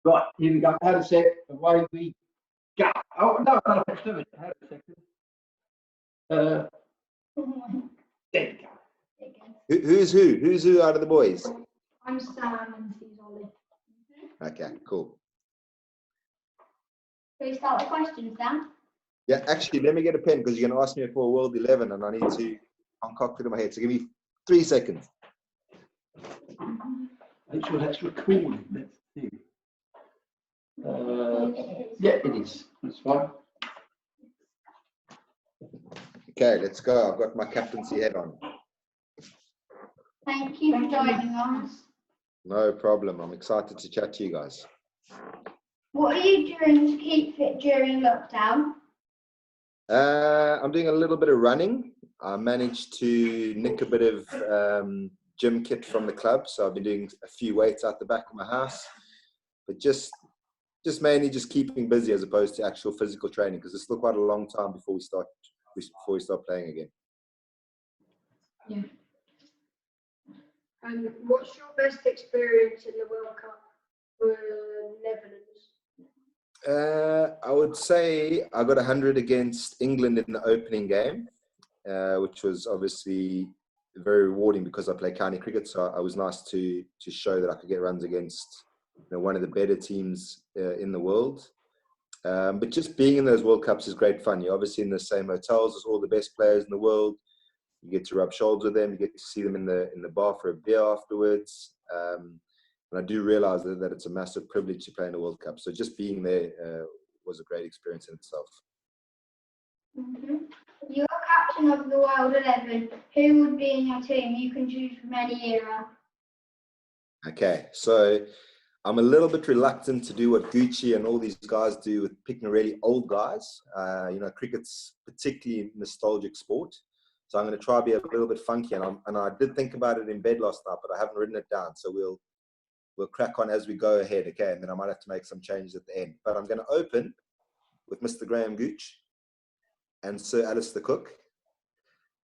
Right, here we go. Have a sec. Away we go. Oh, no, no, let's do it. Have a second. There we go. Who's who? Who's who out of the boys? I'm Sam and he's Ollie. Okay, cool. Can we start the questions, Dan? Yeah, actually, let me get a pen because you're going to ask me for World 11 and I need to concoct it in my head. So give me 3 seconds. Make sure that's recording. Let's see. Yeah, it is. That's fine. Okay, let's go. I've got my captaincy hat on. Thank you for joining us. No problem. I'm excited to chat to you guys. What are you doing to keep fit during lockdown? I'm doing a little bit of running. I managed to nick a bit of gym kit from the club. So I've been doing a few weights out the back of my house. But just mainly just keeping busy as opposed to actual physical training because it's still quite a long time before we start playing again. Yeah. What's your best experience in the World Cup for Netherlands? I would say I got 100 against England in the opening game, which was obviously very rewarding because I play county cricket. So it was nice to show that I could get runs against one of the better teams in the world. But just being in those World Cups is great fun. You're obviously in the same hotels as all the best players in the world. You get to rub shoulders with them. You get to see them in the bar for a beer afterwards. And I do realize that it's a massive privilege to play in a World Cup. So just being there was a great experience in itself. Mm-hmm. You're captain of the World 11. Who would be in your team? You can choose from any era. Okay, so I'm a little bit reluctant to do what Gucci and all these guys do with picking really old guys. Cricket's particularly nostalgic sport. So I'm going to try to be a little bit funky. And I did think about it in bed last night, but I haven't written it down. So we'll crack on as we go ahead, okay? And then I might have to make some changes at the end. But I'm going to open with Mr. Graham Gooch and Sir Alistair Cook.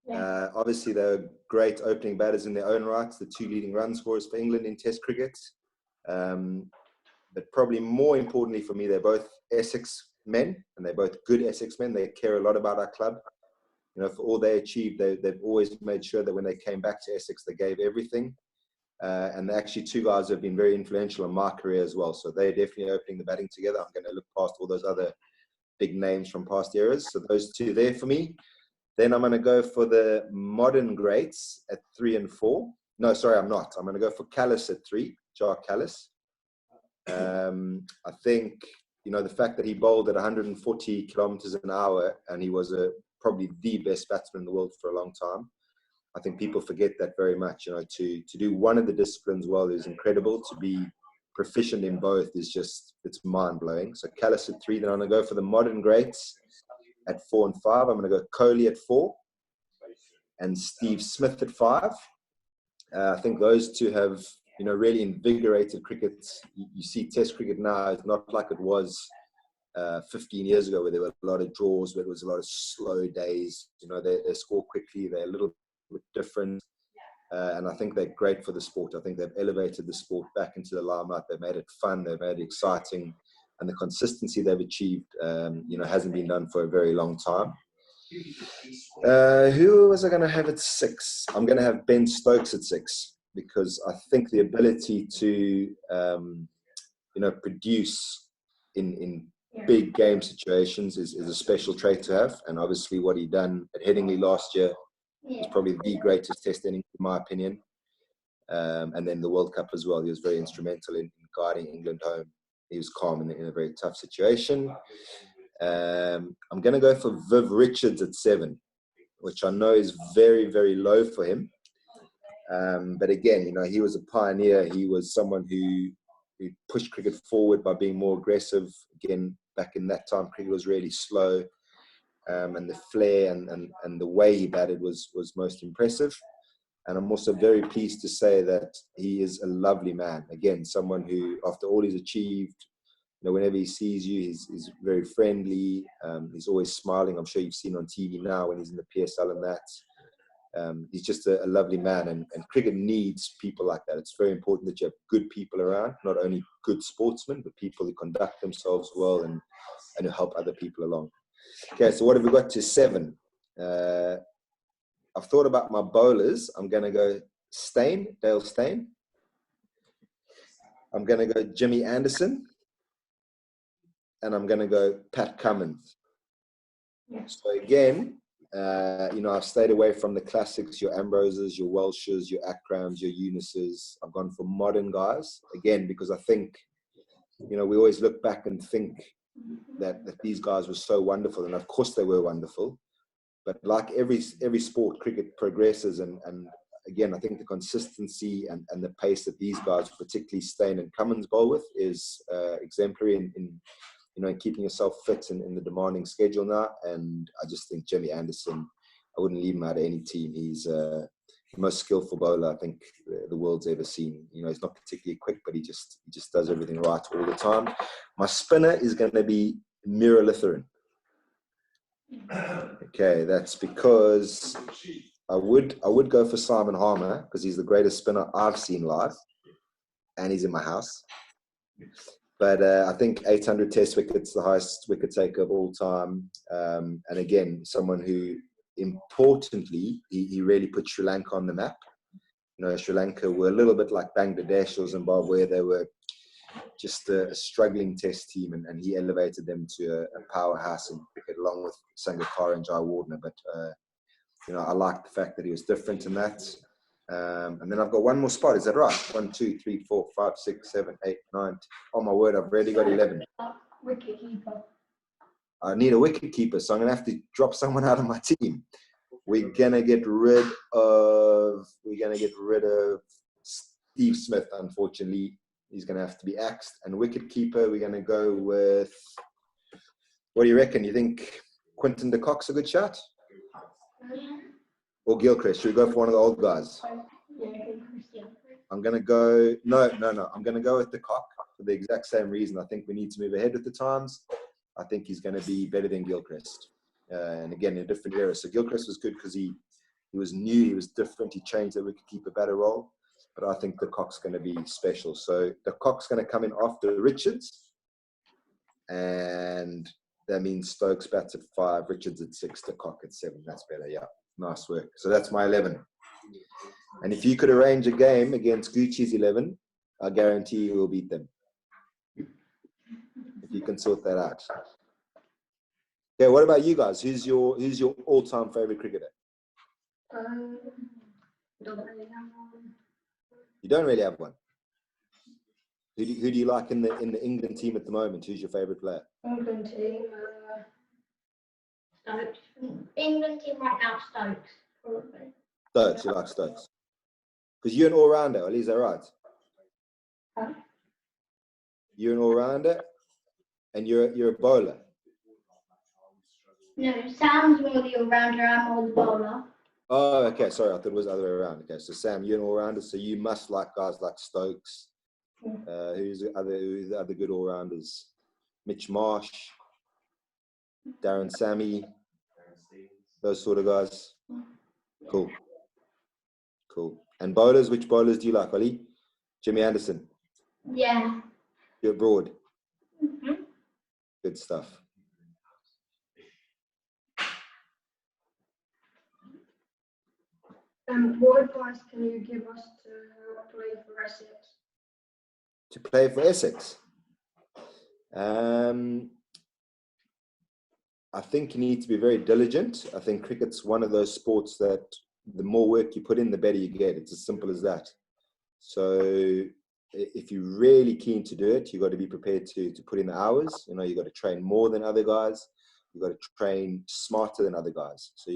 Yeah. Obviously, they're great opening batters in their own rights, the 2 leading run scorers for England in Test cricket. But probably more importantly for me, they're both Essex men, and they're both good Essex men. They care a lot about our club. For all they achieved, they've always made sure that when they came back to Essex, they gave everything. And they're actually 2 guys who have been very influential in my career as well. So they're definitely opening the batting together. I'm going to look past all those other big names from past eras. So those 2 there for me. Then I'm going to go for the modern greats at 3 and 4. No, sorry, I'm not. I'm going to go for Callis at 3, Jacques Callis. I think, the fact that he bowled at 140 kilometers an hour and he was probably the best batsman in the world for a long time. I think people forget that very much. To do one of the disciplines well is incredible. To be proficient in both is it's mind-blowing. So Callis at 3, then I'm going to go for the modern greats at 4 and 5. I'm going to go Kohli at 4 and Steve Smith at 5. I think those 2 have, really invigorated cricket. You see Test cricket now, it's not like it was 15 years ago where there were a lot of draws, where there was a lot of slow days. They score quickly, they're a little bit different. And I think they're great for the sport. I think they've elevated the sport back into the limelight. They've made it fun, they've made it exciting. And the consistency they've achieved, hasn't been done for a very long time. Who was I going to have at 6? I'm going to have Ben Stokes at 6 because I think the ability to, produce in big game situations is a special trait to have. And obviously what he done at Headingley last year is probably the greatest Test inning, in my opinion. And then the World Cup as well. He was very instrumental in guiding England home. He was calm in a very tough situation. I'm going to go for Viv Richards at 7, which I know is very, very low for him. But again, he was a pioneer. He was someone who pushed cricket forward by being more aggressive. Again, back in that time, cricket was really slow. And the flair and the way he batted was most impressive. And I'm also very pleased to say that he is a lovely man. Again, someone who, after all he's achieved, whenever he sees you, he's very friendly. He's always smiling. I'm sure you've seen on TV now when he's in the PSL and that. He's just a lovely man, and cricket needs people like that. It's very important that you have good people around, not only good sportsmen, but people who conduct themselves well and who help other people along. Okay, so what have we got to 7? I've thought about my bowlers. I'm going to go Dale Steyn. I'm going to go Jimmy Anderson. And I'm going to go Pat Cummins. So again, I've stayed away from the classics, your Ambroses, your Welshes, your Akrams, your Eunices. I've gone for modern guys, again, because I think, we always look back and think that these guys were so wonderful. And of course they were wonderful. But like every sport, cricket progresses. And again, I think the consistency and the pace that these guys, particularly Steyn and Cummins, bowl with is exemplary in keeping yourself fit in the demanding schedule now. And I just think Jimmy Anderson, I wouldn't leave him out of any team. He's the most skillful bowler I think the world's ever seen. He's not particularly quick, but he just does everything right all the time. My spinner is going to be Mira Litherin. Okay, that's because I would go for Simon Harmer because he's the greatest spinner I've seen live, and he's in my house. But I think 800 Test wickets, the highest wicket taker of all time. And again, someone who, importantly, he really put Sri Lanka on the map. Sri Lanka were a little bit like Bangladesh or Zimbabwe. They were just a struggling Test team, and he elevated them to a powerhouse in cricket along with Sangakkara and Jai Wardner. But, I like the fact that he was different in that. And then I've got one more spot. Is that right? 1, 2, 3, 4, 5, 6, 7, 8, 9. 10. Oh my word! I've already got 11. Wicket keeper. I need a wicket keeper, so I'm gonna have to drop someone out of my team. We're gonna get rid of Steve Smith. Unfortunately, he's gonna have to be axed. And wicket keeper, we're gonna go with. What do you reckon? You think Quinton de Kock's a good shot? Or Gilchrist? Should we go for one of the old guys? I'm going to go... No. I'm going to go with de Kock for the exact same reason. I think we need to move ahead with the times. I think he's going to be better than Gilchrist. And again, in a different era. So Gilchrist was good because he was new, he was different, he changed the wicketkeeper batter role. But I think de Kock's going to be special. So de Kock's going to come in after Richards. And that means Stokes bats at 5, Richards at 6, de Kock at 7. That's better, yeah. Nice work. So that's my 11. And if you could arrange a game against Gucci's 11, I guarantee you will beat them. If you can sort that out. Okay, what about you guys? Who's your all-time favorite cricketer? Don't really have one. You don't really have one. Who do you like in the England team at the moment? Who's your favorite player? England team. Stokes. England team right now, Stokes, probably. Stokes, you like Stokes. Because you're an all-rounder, is that right? Huh? You're an all-rounder and you're a bowler. No, Sam's more the all-rounder, I'm more the bowler. Oh, okay, sorry, I thought it was the other way around. Okay, so Sam, you're an all-rounder, so you must like guys like Stokes. Who's the other good all-rounders? Mitch Marsh, Darren Sammy, those sort of guys. Cool. And bowlers, which bowlers do you like, Ollie? Jimmy Anderson. Yeah. You're abroad. Mm-hmm. Good stuff. What advice can you give us to play for Essex? To play for Essex? I think you need to be very diligent. I think cricket's one of those sports that the more work you put in, the better you get. It's as simple as that. So if you're really keen to do it, you've got to be prepared to put in the hours. You've got to train more than other guys. You've got to train smarter than other guys. So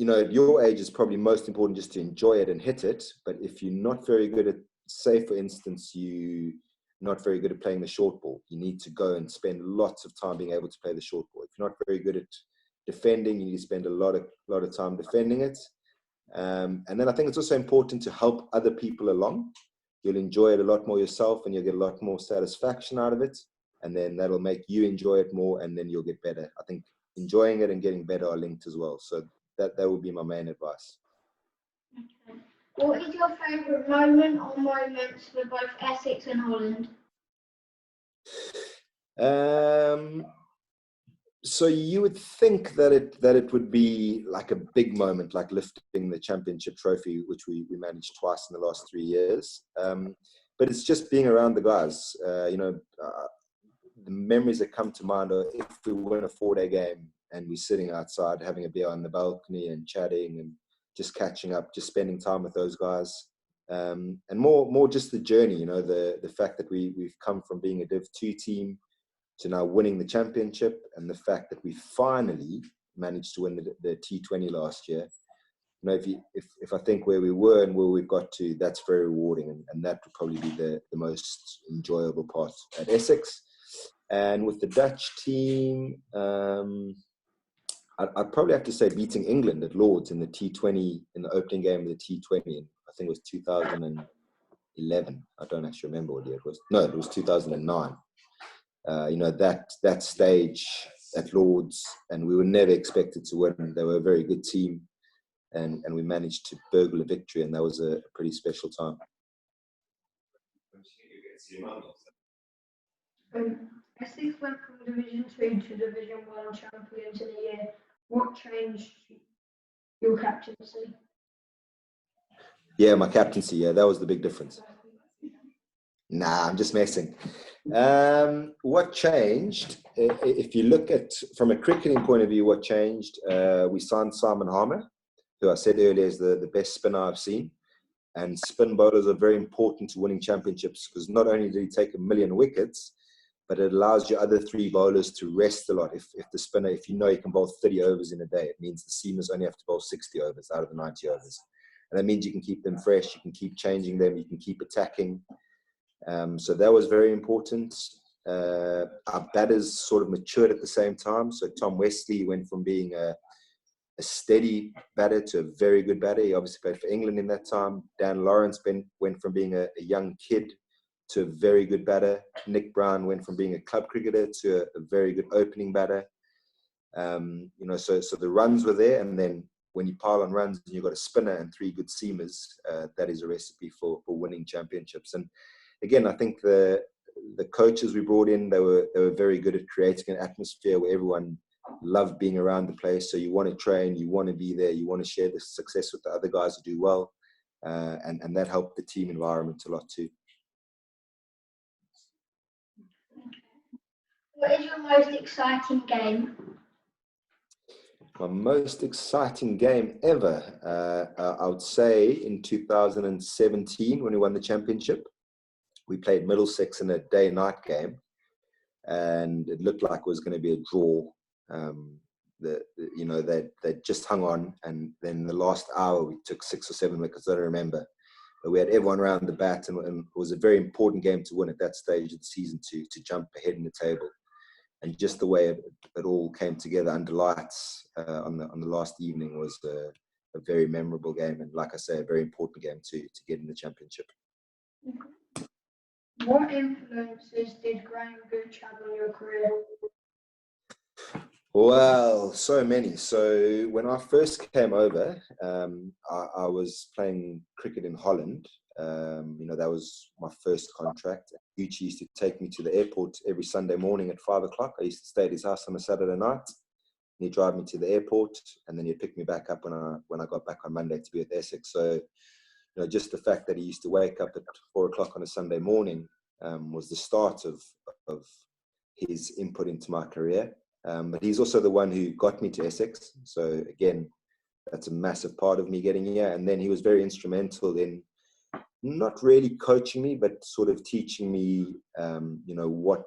at your age, it's probably most important just to enjoy it and hit it. But if you're not very good at, say, for instance, you're not very good at playing the short ball, you need to go and spend lots of time being able to play the short ball. If you're not very good at defending, you need to spend a lot of time defending it. And then I think it's also important to help other people along. You'll enjoy it a lot more yourself and you'll get a lot more satisfaction out of it. And then that'll make you enjoy it more and then you'll get better. I think enjoying it and getting better are linked as well. So that would be my main advice. Okay. What is your favourite moment or moments for both Essex and Holland? So you would think that it would be like a big moment, like lifting the championship trophy, which we managed twice in the last 3 years. But it's just being around the guys. The memories that come to mind are if we win a 4-day game and we're sitting outside having a beer on the balcony and chatting and just catching up, just spending time with those guys. And more just the journey, the fact that we've come from being a Div 2 team to now winning the championship, and the fact that we finally managed to win the T20 last year. If I think where we were and where we've got to, that's very rewarding, and that would probably be the most enjoyable part at Essex. And with the Dutch team, I'd probably have to say beating England at Lord's in the T20, in the opening game of the T20, I think it was 2011. I don't actually remember what year it was. No, it was 2009. That stage at Lord's, and we were never expected to win. They were a very good team, and we managed to burgle a victory, and that was a pretty special time. Essex went from Division 2 to Division 1 champions in a year. What changed your captaincy? Yeah, my captaincy, yeah, that was the big difference. Nah, I'm just messing. What changed, if you look at, from a cricketing point of view, what changed, we signed Simon Harmer, who I said earlier is the best spinner I've seen. And spin bowlers are very important to winning championships, because not only did he take 1 million wickets, but it allows your other 3 bowlers to rest a lot. If the spinner, if you can bowl 30 overs in a day, it means the seamers only have to bowl 60 overs out of the 90 overs. And that means you can keep them fresh, you can keep changing them, you can keep attacking. So that was very important. Our batters sort of matured at the same time. So Tom Wesley went from being a steady batter to a very good batter. He obviously played for England in that time. Dan Lawrence went from being a young kid to a very good batter. Nick Brown went from being a club cricketer to a very good opening batter. So the runs were there, and then when you pile on runs and you've got a spinner and 3 good seamers, that is a recipe for winning championships. And again, I think the coaches we brought in, they were very good at creating an atmosphere where everyone loved being around the place. So you want to train, you want to be there, you want to share the success with the other guys who do well, and that helped the team environment a lot too. What is your most exciting game? My most exciting game ever, I would say in 2017 when we won the championship. We played Middlesex in a day-night game, and it looked like it was going to be a draw. They just hung on, and then the last hour we took 6 or 7 wickets. I don't remember, but we had everyone around the bat, and it was a very important game to win at that stage of the season to jump ahead in the table. And just the way it all came together under lights on the last evening was a very memorable game, and like I say, a very important game to get in the championship. What influences did Graham Gooch have on your career? Well, so many. So when I first came over, I was playing cricket in Holland. That was my first contract. Gooch used to take me to the airport every Sunday morning at 5 o'clock. I used to stay at his house on a Saturday night. He'd drive me to the airport, and then he'd pick me back up when I got back on Monday to be at Essex. So, just the fact that he used to wake up at 4 o'clock on a Sunday morning was the start of his input into my career. But he's also the one who got me to Essex. So again, that's a massive part of me getting here. And then he was very instrumental in not really coaching me, but sort of teaching me, what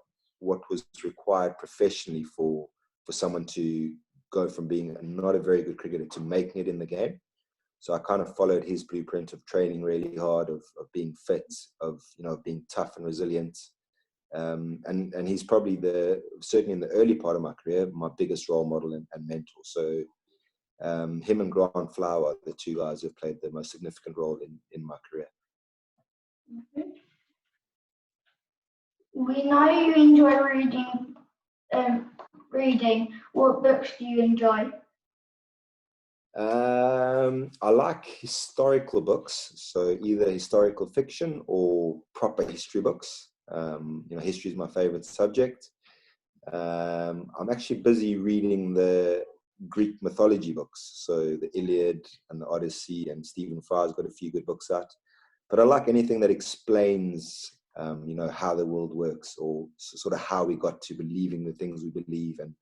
was required professionally for someone to go from being not a very good cricketer to making it in the game. So I kind of followed his blueprint of training really hard, of being fit, of being tough and resilient. And he's probably certainly in the early part of my career, my biggest role model and mentor. So him and Grant Flower are the 2 guys who have played the most significant role in my career. We know you enjoy reading. What books do you enjoy? I like historical books, so either historical fiction or proper history books. History is my favorite subject. I'm actually busy reading the Greek mythology books, so the Iliad and the Odyssey, and Stephen Fry's got a few good books out. But I like anything that explains, how the world works, or sort of how we got to believing the things we believe, and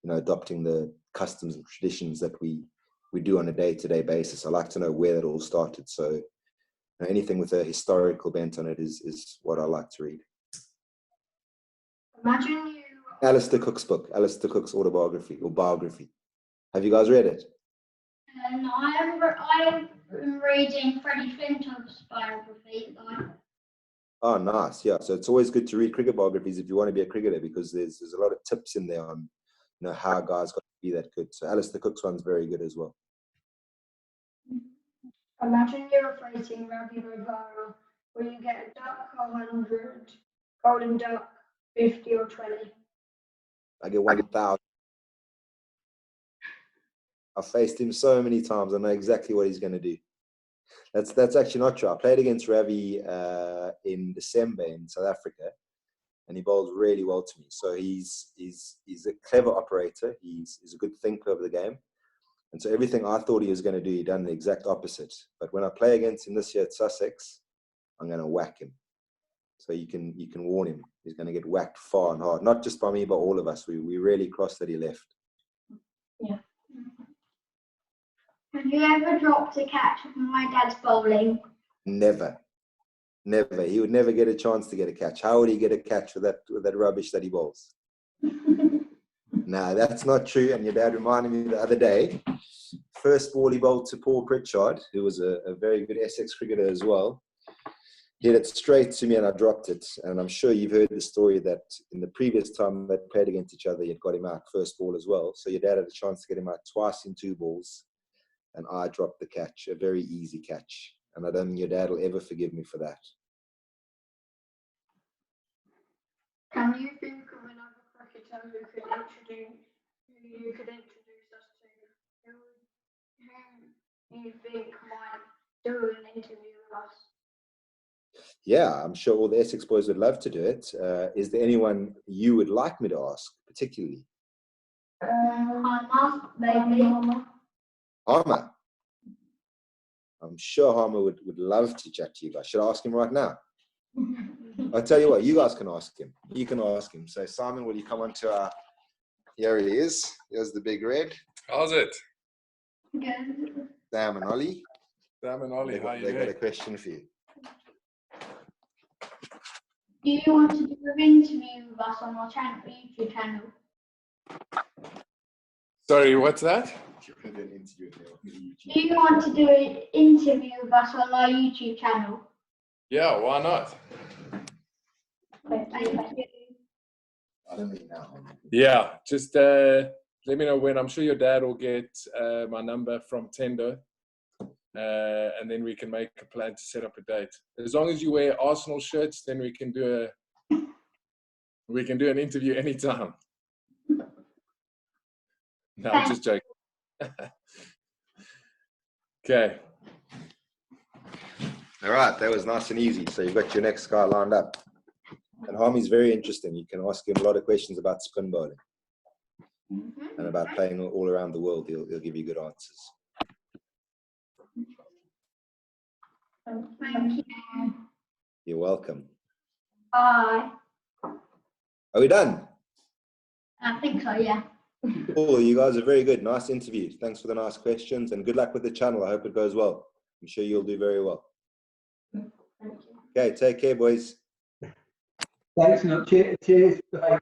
adopting the customs and traditions that we do on a day-to-day basis. I like to know where that all started. So anything with a historical bent on it is what I like to read. Imagine you. Alistair Cook's book, Alistair Cook's autobiography or biography. Have you guys read it? No, I'm reading Freddie Flintoff's biography. Oh, nice. Yeah. So it's always good to read cricket biographies if you want to be a cricketer, because there's a lot of tips in there on, how guys got to be that good. So Alistair Cook's one's very good as well. Imagine you're replacing Ravi Rovara. Will you get a duck 100, golden duck 50 or 20? I get 1,000. I've faced him so many times. I know exactly what he's going to do. That's actually not true. I played against Ravi in December in South Africa, and he bowls really well to me. So he's a clever operator. He's a good thinker of the game. And so everything I thought he was going to do, he done the exact opposite. But when I play against him this year at Sussex, I'm going to whack him. So you can warn him. He's going to get whacked far and hard. Not just by me, but all of us. We really crossed that he left. Yeah. Have you ever dropped a catch from my dad's bowling? Never. He would never get a chance to get a catch. How would he get a catch with that rubbish that he bowls? No, that's not true. And your dad reminded me the other day, first ball he bowled to Paul Pritchard, who was a very good Essex cricketer as well. He hit it straight to me and I dropped it. And I'm sure you've heard the story that in the previous time they played against each other, you'd got him out first ball as well. So your dad had a chance to get him out twice in 2 balls. And I dropped the catch, a very easy catch. And I don't think your dad will ever forgive me for that. Can you think of another cricketer who you could introduce us to? Who you think might do an interview with us? Yeah, I'm sure all the Essex boys would love to do it. Is there anyone you would like me to ask, particularly? Harmer, maybe. Harmer. I'm sure Harmer would love to chat to you guys. Should I ask him right now? I'll tell you what, you guys can ask him. You can ask him. So Simon, will you come on to our... Here he is. Here's the big red. How's it? Good. Sam and Ollie. Sam and Ollie, how are you They got a doing? question for you. Do you want to do an interview with us on our YouTube channel? Sorry, what's that? Do you want to do an interview with us on our YouTube channel? Yeah, why not? Thank you. I don't mean now. Yeah, just let me know when. I'm sure your dad will get my number from Tendo, and then we can make a plan to set up a date. As long as you wear Arsenal shirts, then we can do an interview anytime. No, I'm just joking. Okay. All right, that was nice and easy. So you've got your next guy lined up. And Harmy's very interesting. You can ask him a lot of questions about spin bowling and about playing all around the world. He'll give you good answers. Thank you. You're welcome. Bye. Are we done? I think so, yeah. Cool, you guys are very good. Nice interview. Thanks for the nice questions and good luck with the channel. I hope it goes well. I'm sure you'll do very well. Okay, take care, boys. Thanks, no, cheers. Bye.